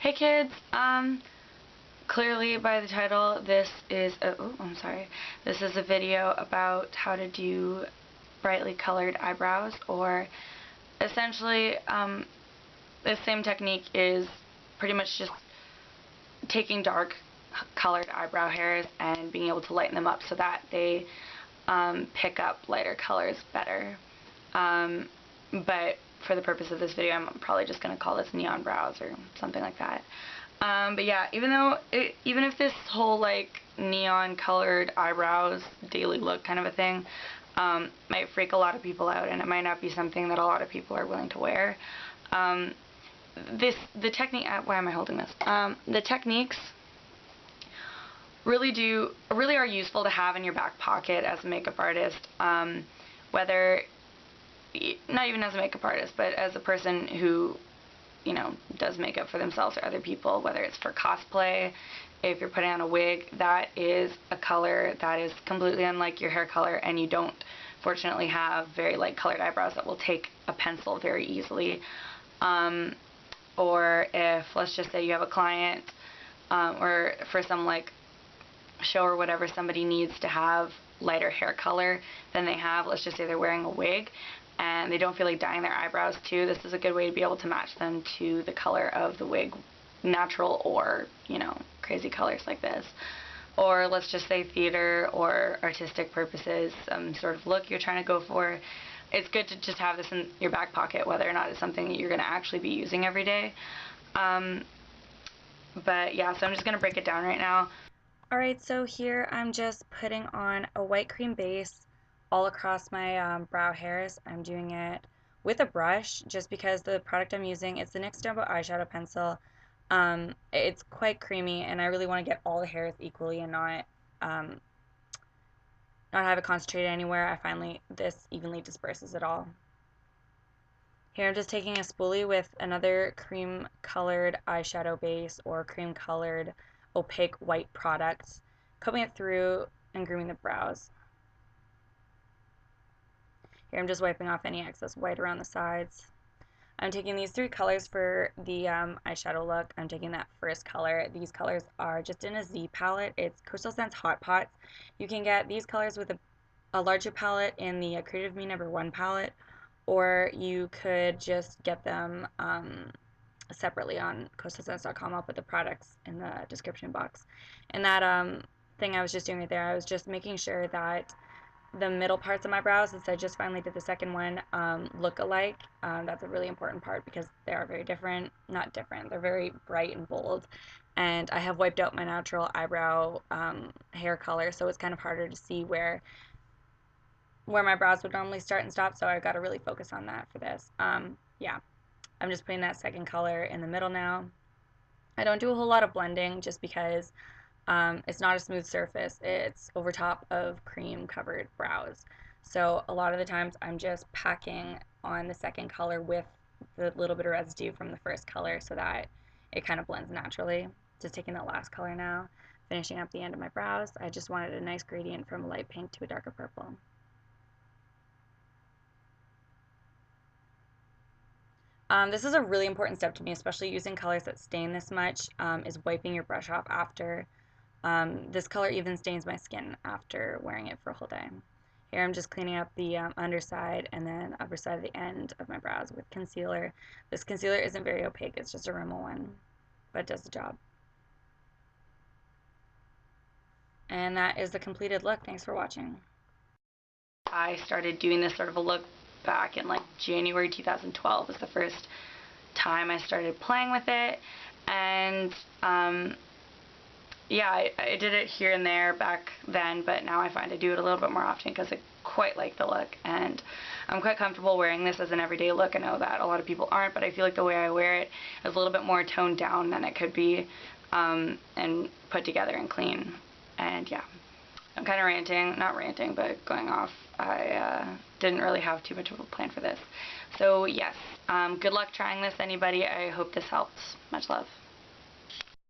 Hey kids, clearly by the title, this is this is a video about how to do brightly colored eyebrows, or essentially, the same technique is pretty much just taking dark colored eyebrow hairs and being able to lighten them up so that they pick up lighter colors better. But for the purpose of this video, I'm probably just going to call this neon brows or something like that. But yeah, even if this whole like neon colored eyebrows daily look kind of a thing might freak a lot of people out, and it might not be something that a lot of people are willing to wear, the technique. Why am I holding this? The techniques really are useful to have in your back pocket as a makeup artist, whether not even as a makeup artist, but as a person who, you know, does makeup for themselves or other people, whether it's for cosplay, if you're putting on a wig. That is a color that is completely unlike your hair color, and you don't fortunately have very light colored eyebrows that will take a pencil very easily. Or if, let's just say you have a client, or for some like show or whatever, somebody needs to have lighter hair color than they have, let's just say they're wearing a wig and they don't feel like dyeing their eyebrows too, this is a good way to be able to match them to the color of the wig, natural or, you know, crazy colors like this. Or let's just say theater or artistic purposes, some sort of look you're trying to go for. It's good to just have this in your back pocket, whether or not it's something that you're going to actually be using every day. But yeah, so I'm just going to break it down right now. Alright, so here I'm just putting on a white cream base all across my brow hairs. I'm doing it with a brush just because the product I'm using, it's the NYX Jumbo eyeshadow pencil. It's quite creamy, and I really want to get all the hairs equally and not have it concentrated anywhere. This evenly disperses it all. Here I'm just taking a spoolie with another cream colored eyeshadow base or cream colored opaque white product, combing it through and grooming the brows. Here I'm just wiping off any excess white around the sides. I'm taking these three colors for the eyeshadow look. I'm taking that first color. These colors are just in a Z palette. It's Coastal Scents Hot Pots. You can get these colors with a larger palette in the Creative Me #1 palette, or you could just get them separately on coastalscents.com. I'll put the products in the description box. And that thing I was just doing right there, I was just making sure that the middle parts of my brows, since I just finally did the second one, look alike. That's a really important part because they are very different. Not different, they're very bright and bold. And I have wiped out my natural eyebrow hair color, so it's kind of harder to see where my brows would normally start and stop, so I've got to really focus on that for this. Yeah. I'm just putting that second color in the middle now. I don't do a whole lot of blending just because it's not a smooth surface. It's over top of cream covered brows. So a lot of the times I'm just packing on the second color with the little bit of residue from the first color so that it kind of blends naturally. Just taking that last color now, finishing up the end of my brows. I just wanted a nice gradient from a light pink to a darker purple. This is a really important step to me, especially using colors that stain this much, is wiping your brush off after. This color even stains my skin after wearing it for a whole day. Here I'm just cleaning up the underside and then upper side of the end of my brows with concealer. This concealer isn't very opaque, it's just a rimmel one, but it does the job. And that is the completed look. Thanks for watching. I started doing this sort of a look back in like January 2012 was the first time I started playing with it, and yeah, I did it here and there back then, but now I find I do it a little bit more often because I quite like the look, and I'm quite comfortable wearing this as an everyday look. I know that a lot of people aren't, but I feel like the way I wear it is a little bit more toned down than it could be, and put together and clean. And yeah, I'm kind of ranting, not ranting, but going off. I didn't really have too much of a plan for this. So yes, good luck trying this, anybody. I hope this helps. Much love.